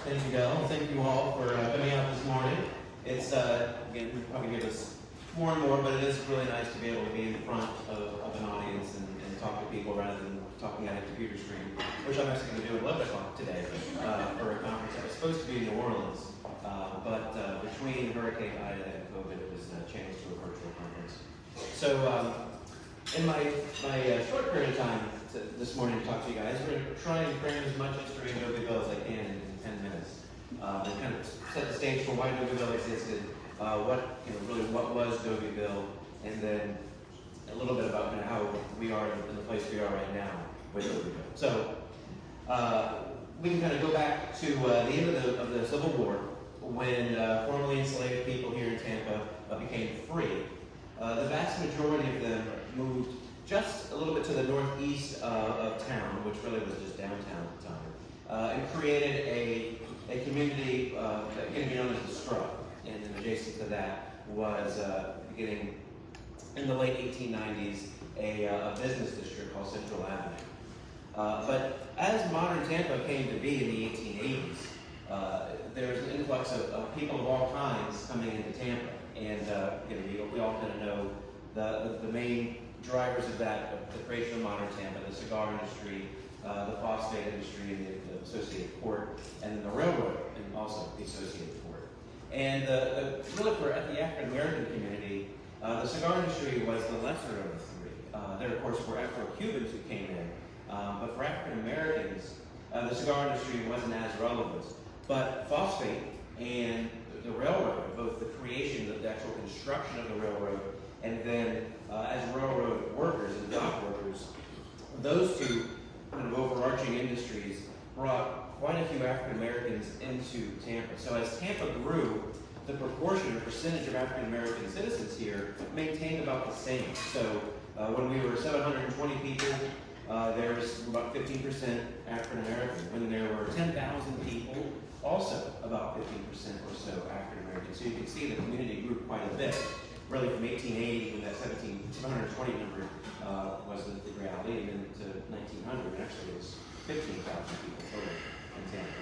Thank you, Del. Thank you all for coming out this morning. It's, again, we probably hear this more and more, but it is really nice to be able to be in front of an audience and talk to people rather than talking at a computer screen, which I'm actually going to do at 11 o'clock today for a conference that was supposed to be in New Orleans. But between Hurricane Hyde and COVID, it was changed to a virtual conference. So in my short period of time this morning to talk to you guys, we're going to try and cram as much history in Dobyville as I can in 10 minutes. And kind of set the stage for why Dobyville existed, what was Dobyville, and then a little bit about kind of how we are in the place we are right now with Dobyville. So we can kind of go back to the end of the Civil War, when formerly enslaved people here in Tampa became free. The vast majority of them moved just a little bit to the northeast of town, which really was just downtown at the time, and created a community that came to be known as the Scrub. And then adjacent to that was, beginning in the late 1890s, a business district called Central Avenue. But as modern Tampa came to be in the 1880s, there was an influx of people of all kinds coming into Tampa. And we all kind of know the main drivers of that, the creation of modern Tampa, the cigar industry, the phosphate industry, and the associated port, and then the railroad, and also the associated port. And really for the African American community, the cigar industry was the lesser of the three. There, of course, were Afro-Cubans who came in, but for African Americans, the cigar industry wasn't as relevant. But phosphate and the railroad, both the creation of the actual construction of the railroad, and then as railroad workers and dock workers, those two kind of overarching industries brought quite a few African Americans into Tampa. So as Tampa grew, the proportion or percentage of African American citizens here maintained about the same. So when we were 720 people, there was about 15% African American. When there were 10,000 people, also about 15% or so African American. So you can see the community grew quite a bit. Really from 1880, when that 720 number was the reality, and then to 1900, actually it was 15,000 people total in Tampa.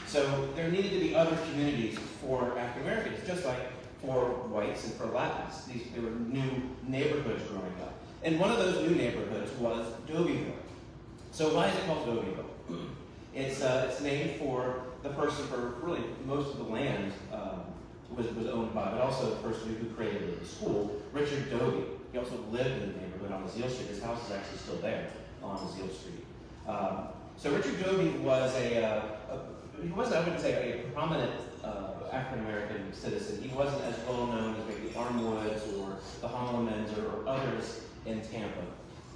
So there needed to be other communities for African Americans, just like for whites and for Latins. There were new neighborhoods growing up. And one of those new neighborhoods was Dobyville. So why is it called Dobyville? It's named for the person, for really most of the land was owned by, but also the person who created the school, Richard Doby. He also lived in the neighborhood on Zeal Street. His house is actually still there on Zeal Street. So Richard Doby was he wasn't, I wouldn't say, a prominent African American citizen. He wasn't as well known as maybe Armwoods or the Hollemans or others in Tampa.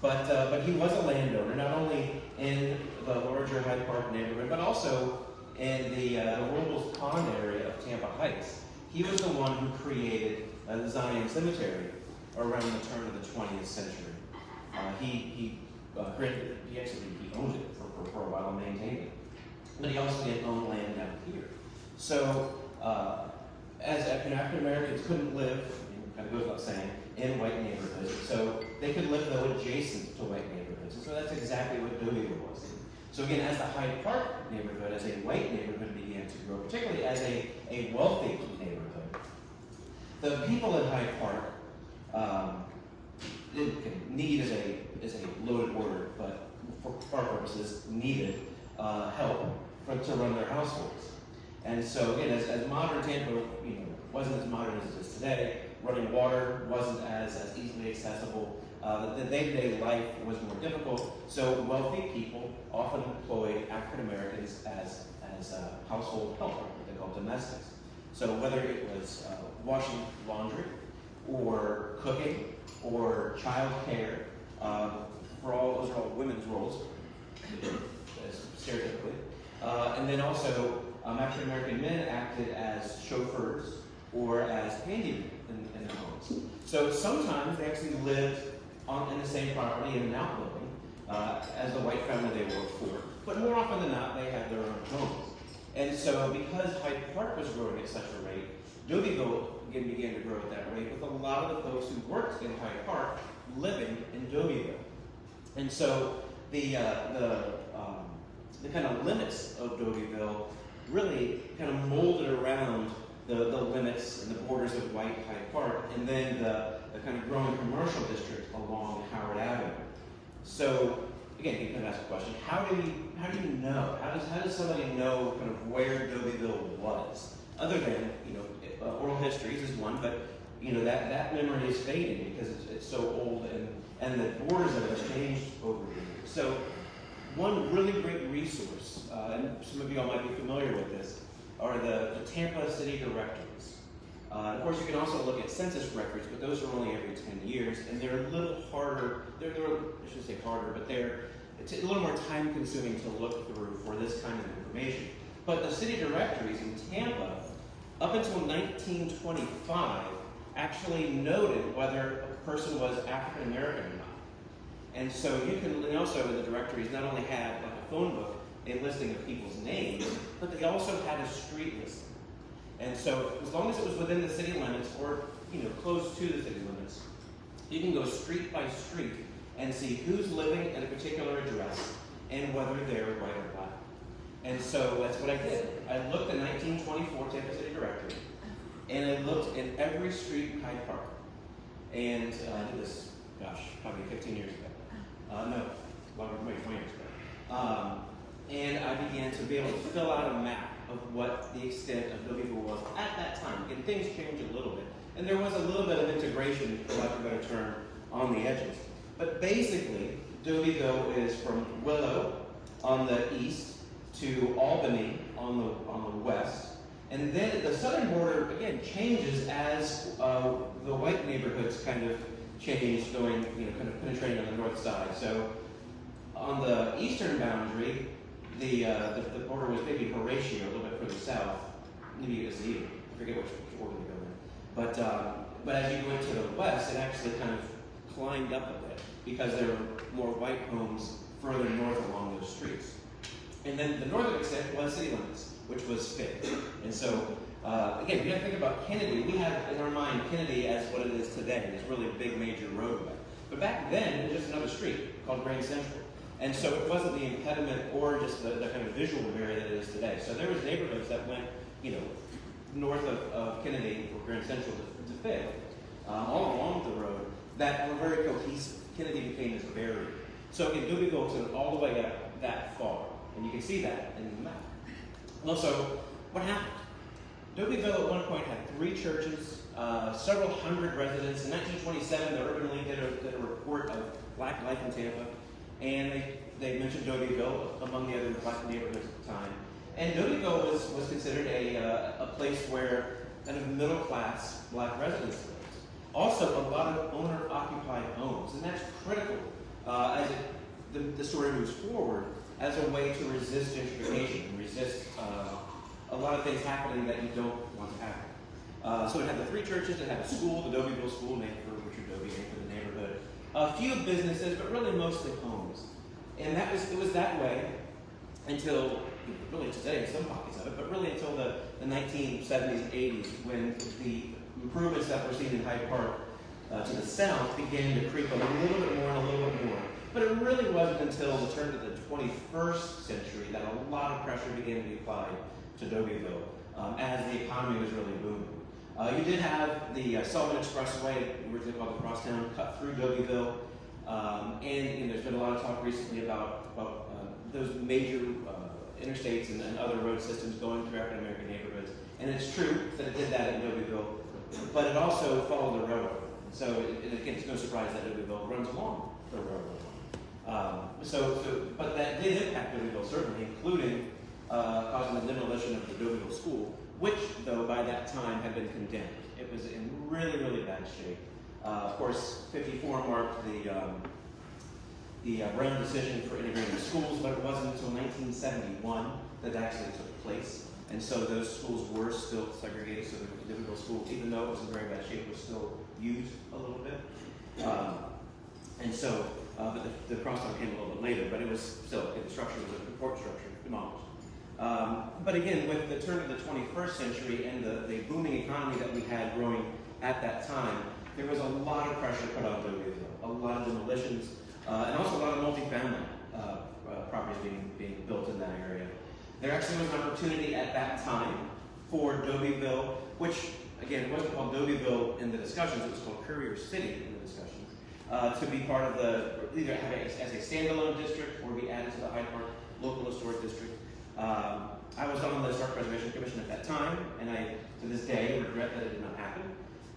But he was a landowner, not only in the larger Hyde Park neighborhood, but also in the Robles Pond area of Tampa Heights. He was the one who created the Zion Cemetery around the turn of the 20th century. He owned it for a while and maintained it. But he also did own land down here. So as African Americans couldn't live, kind of goes without saying, in white neighborhoods, so they could live though adjacent to white neighborhoods. And so that's exactly what Dobyville was. So again, as the Hyde Park neighborhood, as a white neighborhood began to grow, particularly as a wealthy neighborhood, the people in Hyde Park, need is a loaded word, but for our purposes, needed help to run their households. And so again, as modern Tampa, wasn't as modern as it is today, running water wasn't as easily accessible. The day-to-day life was more difficult, so wealthy people often employed African Americans as household help, what they call domestics. So whether it was washing laundry, or cooking, or child care, those are all women's roles, stereotypically. And then also, African American men acted as chauffeurs or as handymen in their homes. So sometimes they actually lived in the same property in an outbuilding as the white family they worked for, but more often than not, they had their own homes. And so because Hyde Park was growing at such a rate, Dobyville began to grow at that rate, with a lot of the folks who worked in Hyde Park living in Dobyville. And so the kind of limits of Dobyville really kind of molded around the limits and the borders of Hyde Park, and then the kind of growing commercial district along Howard Avenue. So again, you can ask a question: how do you know? How does somebody know kind of where Dobyville was? Other than oral histories is one, but that memory is fading because it's so old, and the borders of it have changed over the years. So one really great resource, and some of you all might be familiar with this, are the Tampa city directories. Of course, you can also look at census records, but those are only every 10 years, and they're a little harder. I shouldn't say harder, but it's a little more time-consuming to look through for this kind of information. But the city directories in Tampa, up until 1925, actually noted whether a person was African American or not. And so they also in the directories not only had like a phone book, a listing of people's names, but they also had a street listing. And so as long as it was within the city limits or close to the city limits, you can go street by street and see who's living at a particular address and whether they're white or black. And so that's what I did. I looked at 1924 Tampa City Directory, and I looked in every street in Hyde Park. And I did this, probably 15 years ago. No, longer, maybe 20 years ago. And I began to be able to fill out a map of what the extent of Dobyville was at that time. And things changed a little bit. And there was a little bit of integration, for lack of a better term, on the edges. But basically, Dobyville is from Willow on the east to Albany on the west. And then the southern border, again, changes as the white neighborhoods kind of change, going, kind of penetrating on the north side. So on the eastern boundary, the border was maybe Horatio, a little bit further south, maybe it was Eden. I forget which order they go in. But as you went to the west, it actually kind of climbed up a bit because there were more white homes further north along those streets. And then the northern extent was city limits, which was Fifth. And so, again, you have to think about Kennedy. We have in our mind Kennedy as what it is today, this really big major roadway. But back then, it was just another street called Grand Central. And so it wasn't the impediment or just the kind of visual barrier that it is today. So there was neighborhoods that went, north of Kennedy or Grand Central to Fifth, all along the road, that were very cohesive. Kennedy became this barrier. So again, Dobyville took all the way up that far. And you can see that in the map. Also, what happened? Dobyville at one point had 3 churches, several hundred residents. In 1927, the Urban League did a report of black life in Tampa, and they mentioned Dobyville among the other black neighborhoods at the time. And Dobyville was considered a place where kind of middle-class black residents lived. Also, a lot of owner-occupied homes, and that's critical as the story moves forward, as a way to resist gentrification and resist a lot of things happening that you don't want to happen. So it had the 3 churches, it had a school, the Dobyville School, named for Richard Doby, named for the neighborhood. A few businesses, but really mostly homes. And it was that way until, really today in some pockets of it, but really until the 1970s and 80s, when the improvements that were seen in Hyde Park to the south began to creep a little bit more and a little bit more. But it really wasn't until the turn of the 21st century that a lot of pressure began to be applied to Dobyville as the economy was really booming. You did have the Sullivan Expressway, originally called the Crosstown, cut through Dobyville. And there's been a lot of talk recently about those major interstates and other road systems going through African American neighborhoods. And it's true that it did that in Dobyville, but it also followed the railroad. So again, it's no surprise that Dobyville runs along the railroad. But that did impact Dobyville, certainly, including causing the demolition of the Dobyville School, which, though, by that time had been condemned. It was in really, really bad shape. Of course, 54 marked the Brown decision for integrating the schools, but it wasn't until 1971 that actually took place. And so those schools were still segregated, so the Dobyville School, even though it was in very bad shape, was still used a little bit. But the crosstown came a little bit later, but it was still, the structure was an important structure, demolished. But again, with the turn of the 21st century and the booming economy that we had growing at that time, there was a lot of pressure put on Dobyville, a lot of demolitions, and also a lot of multifamily properties being built in that area. There actually was an opportunity at that time for Dobyville, which, again, it wasn't called Dobyville in the discussions, it was called Courier City in the discussions, to be part of either have it as a standalone district or be added to the Hyde Park Local Historic District. I was on the Historic Preservation Commission at that time, and I, to this day, regret that it did not happen.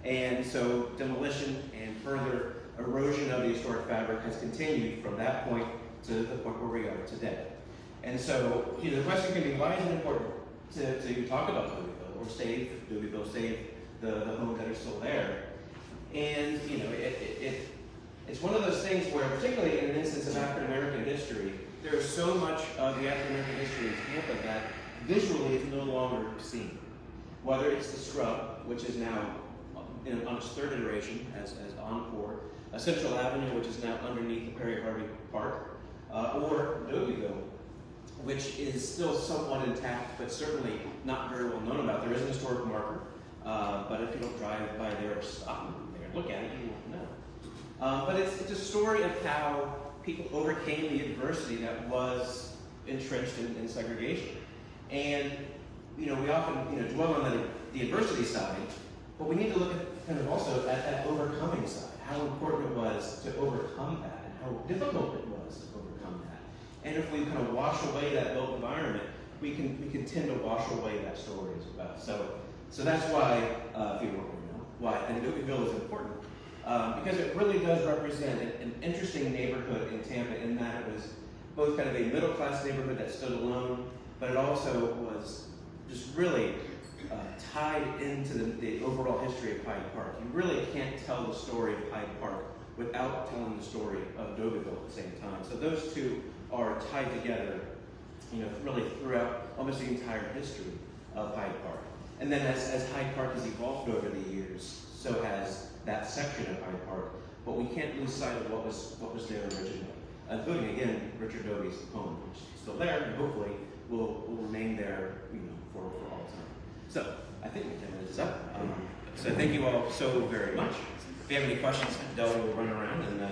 And so demolition and further erosion of the historic fabric has continued from that point to the point where we are today. And so, the question can be, why is it important to talk about Dobyville or save Dobyville, save the homes that are still there? And, it's one of those things where, particularly in an instance of African American history, there is so much of the African American history in Tampa that visually is no longer seen. Whether it's the Scrub, which is now on its third iteration as Encore, Central Avenue, which is now underneath the Perry Harvey Park, or Dobyville, which is still somewhat intact, but certainly not very well known about. There is an historic marker, but if you don't drive by there or stop there and look at it, you won't know. But it's a story of how people overcame the adversity that was entrenched in segregation. And, we often, dwell on the adversity side, but we need to look at kind of also at that overcoming side, how important it was to overcome that and how difficult it was to overcome that. And if we kind of wash away that built environment, we can tend to wash away that story as well. So that's why, if you don't know, why I think Dobyville is important. Because it really does represent an interesting neighborhood in Tampa in that it was both kind of a middle-class neighborhood that stood alone, but it also was just really tied into the overall history of Hyde Park. You really can't tell the story of Hyde Park without telling the story of Dobyville at the same time. So those two are tied together, really throughout almost the entire history of Hyde Park. And then as Hyde Park has evolved over the years, so has that section of Hyde Park. But we can't lose sight of what was there originally, including, again, Richard Doby's home, which is still there and hopefully will remain there, for all time. So I think my 10 minutes is up. So thank you all so very much. If you have any questions, Del will run around and